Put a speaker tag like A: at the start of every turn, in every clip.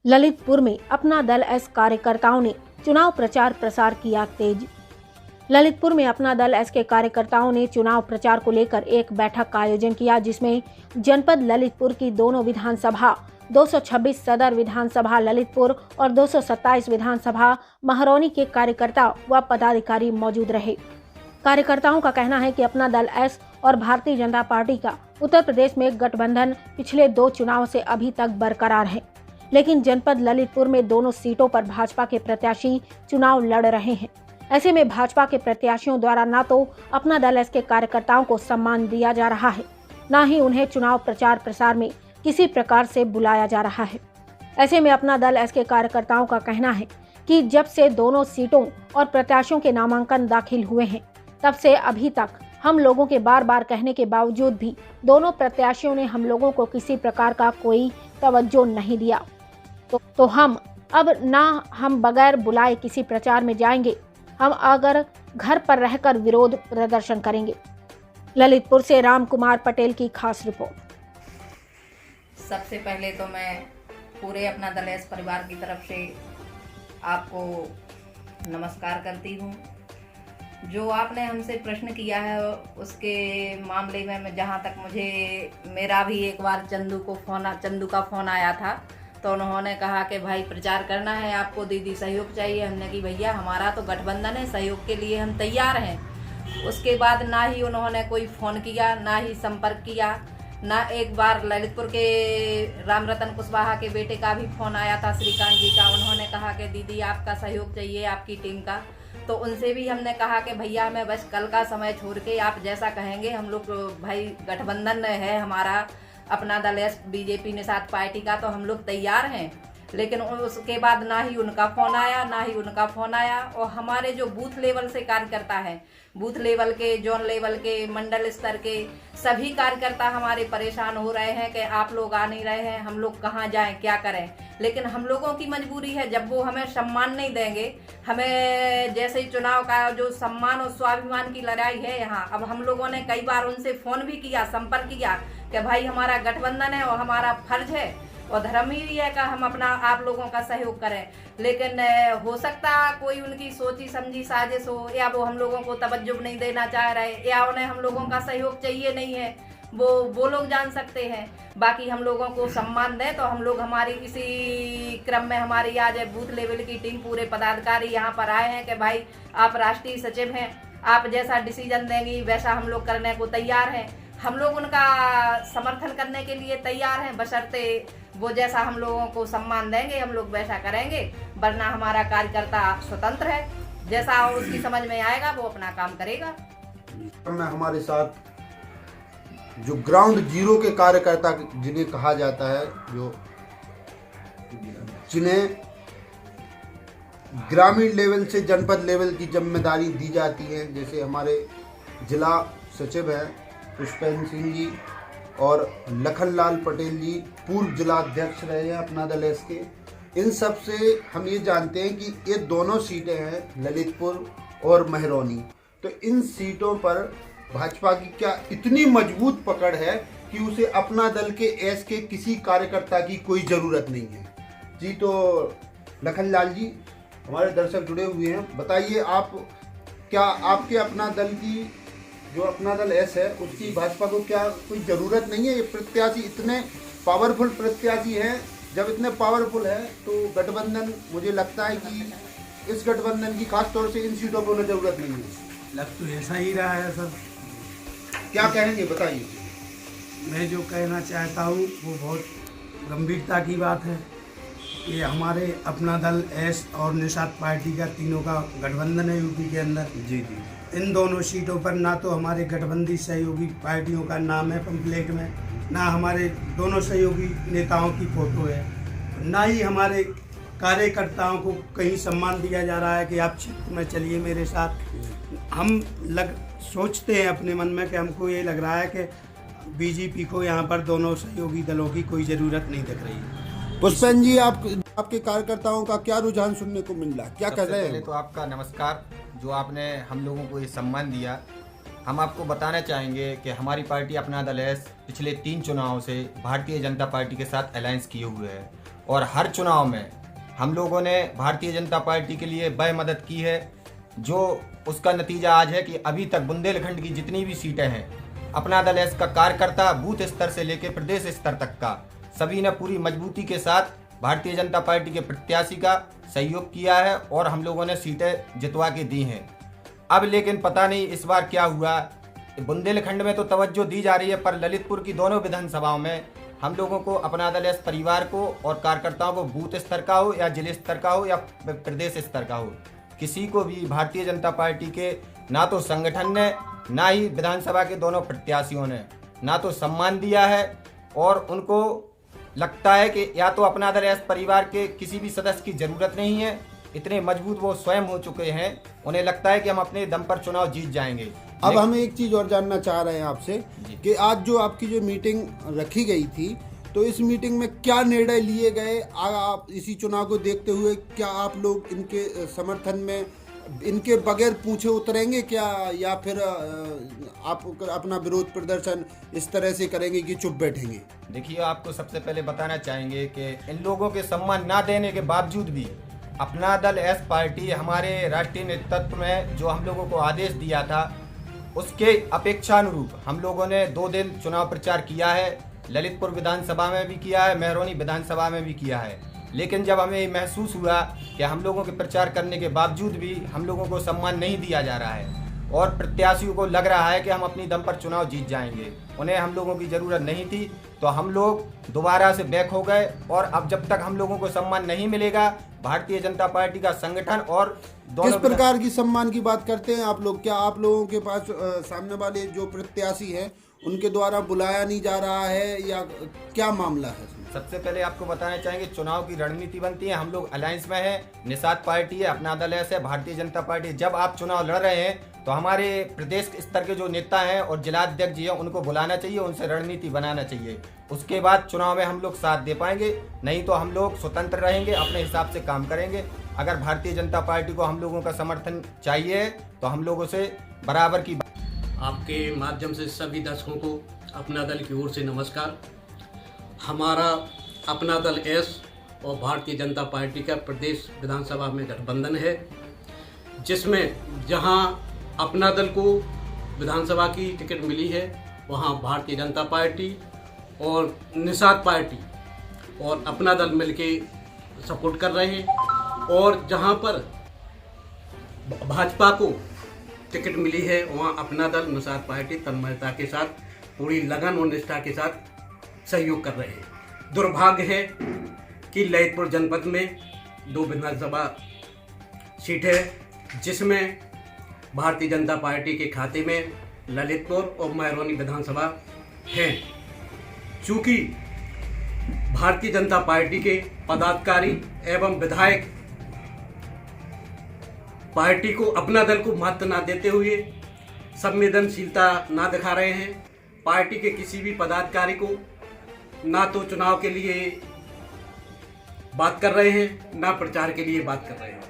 A: ललितपुर में अपना दल एस कार्यकर्ताओं ने चुनाव प्रचार प्रसार किया तेज। ललितपुर में अपना दल एस के कार्यकर्ताओं ने चुनाव प्रचार को लेकर एक बैठक का आयोजन किया, जिसमें जनपद ललितपुर की दोनों विधानसभा 226 सदर विधानसभा ललितपुर और 227 विधानसभा महरौनी के कार्यकर्ता व पदाधिकारी मौजूद रहे। कार्यकर्ताओं का कहना है कि अपना दल एस और भारतीय जनता पार्टी का उत्तर प्रदेश में गठबंधन पिछले 2 चुनाव से अभी तक बरकरार है, लेकिन जनपद ललितपुर में दोनों सीटों पर भाजपा के प्रत्याशी चुनाव लड़ रहे हैं। ऐसे में भाजपा के प्रत्याशियों द्वारा न तो अपना दल एस के कार्यकर्ताओं को सम्मान दिया जा रहा है, न ही उन्हें चुनाव प्रचार प्रसार में किसी प्रकार से बुलाया जा रहा है। ऐसे में अपना दल एस के कार्यकर्ताओं का कहना है कि जब से दोनों सीटों और प्रत्याशियों के नामांकन दाखिल हुए हैं, तब से अभी तक हम लोगों के बार बार कहने के बावजूद भी दोनों प्रत्याशियों ने हम लोगों को किसी प्रकार का कोई तवज्जो नहीं दिया। तो हम अब ना हम बगैर बुलाए किसी प्रचार में जाएंगे, हम अगर घर पर रहकर विरोध प्रदर्शन करेंगे। ललितपुर से राम कुमार पटेल की खास रिपोर्ट।
B: सबसे पहले तो मैं पूरे अपना दल एस परिवार की तरफ से आपको नमस्कार करती हूँ। जो आपने हमसे प्रश्न किया है उसके मामले में मैं जहाँ तक मेरा भी एक बार चंदू का फ़ोन आया था, तो उन्होंने कहा कि भाई प्रचार करना है, आपको दीदी सहयोग चाहिए। हमने कि भैया हमारा तो गठबंधन है, सहयोग के लिए हम तैयार हैं। उसके बाद ना ही उन्होंने कोई फ़ोन किया, ना ही संपर्क किया, ना एक बार ललितपुर के राम रतन कुशवाहा के बेटे का भी फ़ोन आया था, श्रीकांत जी का। उन्होंने कहा कि दीदी आपका सहयोग चाहिए, आपकी टीम का। तो उनसे भी हमने कहा कि भैया हमें बस कल का समय छोड़ के आप जैसा कहेंगे, हम लोग भाई गठबंधन है हमारा अपना दल एस बीजेपी निषाद पार्टी का, तो हम लोग तैयार हैं। लेकिन उसके बाद ना ही उनका फ़ोन आया और हमारे जो बूथ लेवल से कार्यकर्ता हैं, बूथ लेवल के, जोन लेवल के, मंडल स्तर के सभी कार्यकर्ता हमारे परेशान हो रहे हैं कि आप लोग आ नहीं रहे हैं, हम लोग कहाँ जाएं, क्या करें। लेकिन हम लोगों की मजबूरी है, जब वो हमें सम्मान नहीं देंगे, हमें जैसे ही चुनाव का जो सम्मान और स्वाभिमान की लड़ाई है यहाँ, अब हम लोगों ने कई बार उनसे फ़ोन भी किया, संपर्क किया कि भाई हमारा गठबंधन है और हमारा फर्ज है और धर्म ही है कि हम अपना आप लोगों का सहयोग करें। लेकिन हो सकता कोई उनकी सोची समझी साजिश हो, या वो हम लोगों को तवज्जो नहीं देना चाह रहे, या उन्हें हम लोगों का सहयोग चाहिए नहीं है, वो लोग जान सकते हैं। बाकी हम लोगों को सम्मान दें, तो हम लोग हमारी इसी क्रम में हमारी आज बूथ लेवल की टीम, पूरे पदाधिकारी यहाँ पर आए हैं कि भाई आप राष्ट्रीय सचिव हैं, आप जैसा डिसीजन देंगी वैसा हम लोग करने को तैयार हैं। हम लोग उनका समर्थन करने के लिए तैयार हैं, बशर्ते वो जैसा हम लोगों को सम्मान देंगे हम लोग वैसा करेंगे, वरना हमारा कार्यकर्ता स्वतंत्र है, जैसा उसकी समझ में आएगा वो अपना काम करेगा।
C: में हमारे साथ जो ग्राउंड जीरो के कार्यकर्ता जिन्हें कहा जाता है, जिन्हें ग्रामीण लेवल से जनपद लेवल की जिम्मेदारी दी जाती है, जैसे हमारे जिला सचिव हैं पुष्पेंद्र सिंह जी और लखनलाल पटेल जी, पूर्व जिला अध्यक्ष रहे हैं अपना दल एस के। इन सब से हम ये जानते हैं कि ये दोनों सीटें हैं ललितपुर और महरौनी, तो इन सीटों पर भाजपा की क्या इतनी मजबूत पकड़ है कि उसे अपना दल के एस के किसी कार्यकर्ता की कोई ज़रूरत नहीं है जी। तो लखनलाल जी, हमारे दर्शक जुड़े हुए हैं, बताइए आप क्या आपके अपना दल की जो अपना दल एस है उसकी भाजपा को क्या कोई ज़रूरत नहीं है? ये प्रत्याशी इतने पावरफुल प्रत्याशी हैं, जब इतने पावरफुल है तो गठबंधन, मुझे लगता है कि इस गठबंधन की खास तौर से इन सीटों पर उन्हें ज़रूरत नहीं है।
D: लग तो ऐसा ही रहा है सर।
C: क्या कहेंगे बताइए।
D: मैं जो कहना चाहता हूँ वो बहुत गंभीरता की बात है कि हमारे अपना दल एस और निषाद पार्टी का तीनों का गठबंधन है यूपी के अंदर। जी जी। इन दोनों सीटों पर ना तो हमारे गठबंधी सहयोगी पार्टियों का नाम है पंपलेट में, ना हमारे दोनों सहयोगी नेताओं की फ़ोटो है, ना ही हमारे कार्यकर्ताओं को कहीं सम्मान दिया जा रहा है कि आप क्षेत्र में चलिए मेरे साथ। हम सोचते हैं अपने मन में कि हमको ये लग रहा है कि बीजेपी को यहाँ पर दोनों सहयोगी दलों की कोई ज़रूरत नहीं दिख रही है।
C: पुष्पेंद्र जी, आपके कार्यकर्ताओं का क्या रुझान सुनने को मिल रहा है, क्या कर रहे हैं?
E: पहले तो आपका नमस्कार, जो आपने हम लोगों को ये सम्मान दिया। हम आपको बताना चाहेंगे कि हमारी पार्टी अपना दल एस पिछले 3 चुनावों से भारतीय जनता पार्टी के साथ अलायंस किए हुए है और हर चुनाव में हम लोगों ने भारतीय जनता पार्टी के लिए वह मदद की है जो उसका नतीजा आज है कि अभी तक बुंदेलखंड की जितनी भी सीटें हैं, अपना दल एस का कार्यकर्ता बूथ स्तर से लेकर प्रदेश स्तर तक का सभी ने पूरी मजबूती के साथ भारतीय जनता पार्टी के प्रत्याशी का सहयोग किया है और हम लोगों ने सीटें जितवा के दी हैं। अब लेकिन पता नहीं इस बार क्या हुआ, बुंदेलखंड में तो तवज्जो दी जा रही है पर ललितपुर की दोनों विधानसभाओं में हम लोगों को अपना दल एस परिवार को और कार्यकर्ताओं को बूथ स्तर का हो या जिले स्तर का हो या प्रदेश स्तर का हो, किसी को भी भारतीय जनता पार्टी के ना तो संगठन ने ना ही विधानसभा के दोनों प्रत्याशियों ने ना तो सम्मान दिया है और उनको लगता है कि या तो अपना दल एस परिवार के किसी भी सदस्य की जरूरत नहीं है, इतने मजबूत वो स्वयं हो चुके हैं, उन्हें लगता है कि हम अपने दम पर चुनाव जीत जाएंगे।
C: अब हम एक चीज और जानना चाह रहे हैं आपसे कि आज जो आपकी जो मीटिंग रखी गई थी, तो इस मीटिंग में क्या निर्णय लिए गए? आप इसी चुनाव को देखते हुए क्या आप लोग इनके समर्थन में इनके बगैर पूछे उतरेंगे क्या, या फिर आप अपना विरोध प्रदर्शन इस तरह से करेंगे कि चुप बैठेंगे?
E: देखिए, आपको सबसे पहले बताना चाहेंगे कि इन लोगों के सम्मान ना देने के बावजूद भी अपना दल एस पार्टी हमारे राष्ट्रीय नेतृत्व में जो हम लोगों को आदेश दिया था उसके अपेक्षानुरूप हम लोगों ने 2 दिन चुनाव प्रचार किया है। ललितपुर विधानसभा में भी किया है, मेहरौनी विधानसभा में भी किया है। लेकिन जब हमें ये महसूस हुआ कि हम लोगों के प्रचार करने के बावजूद भी हम लोगों को सम्मान नहीं दिया जा रहा है और प्रत्याशियों को लग रहा है कि हम अपनी दम पर चुनाव जीत जाएंगे, उन्हें हम लोगों की ज़रूरत नहीं थी, तो हम लोग दोबारा से बैक हो गए। और अब जब तक हम लोगों को सम्मान नहीं मिलेगा, भारतीय जनता पार्टी का संगठन और
C: किस प्रकार की सम्मान की बात करते हैं आप लोग? क्या आप लोगों के पास सामने वाले जो प्रत्याशी हैं उनके द्वारा बुलाया नहीं जा रहा है या क्या मामला है?
E: सबसे पहले आपको बताना चाहेंगे, चुनाव की रणनीति बनती है, हम लोग अलायंस में हैं, निषाद पार्टी है, अपना दल है, भारतीय जनता पार्टी। जब आप चुनाव लड़ रहे हैं तो हमारे प्रदेश स्तर के जो नेता हैं और जिलाध्यक्ष जी हैं उनको बुलाना चाहिए, उनसे रणनीति बनाना चाहिए, उसके बाद चुनाव में हम लोग साथ दे पाएंगे। नहीं तो हम लोग स्वतंत्र रहेंगे, अपने हिसाब से काम करेंगे। अगर भारतीय जनता पार्टी को हम लोगों का समर्थन चाहिए तो हम लोगों से बराबर की।
F: आपके माध्यम से सभी दर्शकों को अपना दल की ओर से नमस्कार। हमारा अपना दल एस और भारतीय जनता पार्टी का प्रदेश विधानसभा में गठबंधन है, जिसमें जहां अपना दल को विधानसभा की टिकट मिली है वहां भारतीय जनता पार्टी और निषाद पार्टी और अपना दल मिलके सपोर्ट कर रहे हैं, और जहां पर भाजपा को टिकट मिली है वहां अपना दल निषाद पार्टी तन्मयता के साथ पूरी लगन और निष्ठा के साथ सहयोग कर रहे हैं। दुर्भाग्य है कि ललितपुर जनपद में 2 विधानसभा सीट है, जिसमें भारतीय जनता पार्टी के खाते में ललितपुर और मेहरौनी विधानसभा हैं। चूँकि भारतीय जनता पार्टी के पदाधिकारी एवं विधायक पार्टी को अपना दल को महत्व न देते हुए संवेदनशीलता ना दिखा रहे हैं, पार्टी के किसी भी पदाधिकारी को ना तो चुनाव के लिए बात कर रहे हैं ना प्रचार के लिए बात कर रहे हैं।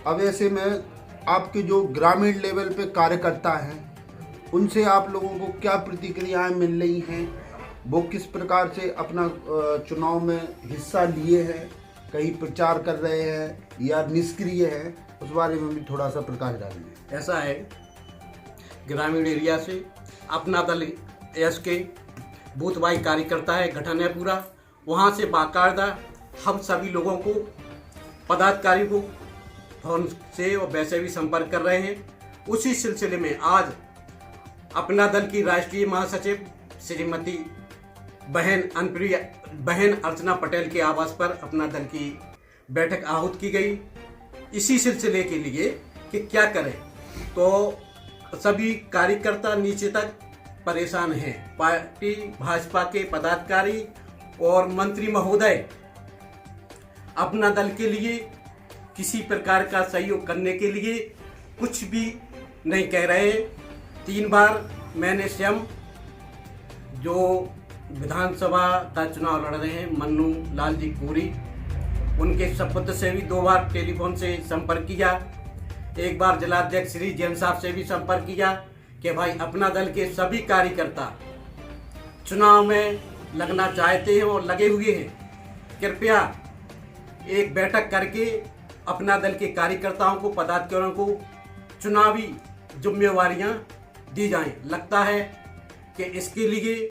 C: अब ऐसे में आपके जो ग्रामीण लेवल पे कार्यकर्ता हैं उनसे आप लोगों को क्या प्रतिक्रियाएं मिल रही हैं? वो किस प्रकार से अपना चुनाव में हिस्सा लिए हैं, कहीं प्रचार कर रहे हैं या निष्क्रिय हैं, उस बारे में भी थोड़ा सा प्रकाश डालेंगे।
F: ऐसा है, ग्रामीण एरिया से अपना दल एस के बूथ वाइज कार्यकर्ता है, गठन है पूरा, वहाँ से बाकायदा हम सभी लोगों को पदाधिकारी को फोन से और वैसे भी संपर्क कर रहे हैं। उसी सिलसिले में आज अपना दल की राष्ट्रीय महासचिव श्रीमती बहन अर्चना पटेल के आवास पर अपना दल की बैठक आहूत की गई, इसी सिलसिले के लिए कि क्या करें। तो सभी कार्यकर्ता नीचे तक परेशान हैं। पार्टी भाजपा के पदाधिकारी और मंत्री महोदय अपना दल के लिए किसी प्रकार का सहयोग करने के लिए कुछ भी नहीं कह रहे। 3 बार मैंने स्वयं जो विधानसभा का चुनाव लड़ रहे हैं मन्नू लाल जी कोरी, उनके सपुत्र से भी 2 बार टेलीफोन से संपर्क किया, एक बार जिलाध्यक्ष श्री जैन साहब से भी संपर्क किया कि भाई अपना दल के सभी कार्यकर्ता चुनाव में लगना चाहते हैं और लगे हुए हैं, कृपया एक बैठक करके अपना दल के कार्यकर्ताओं को, पदाधिकारियों को चुनावी जिम्मेवारियां दी जाएं। लगता है कि इसके लिए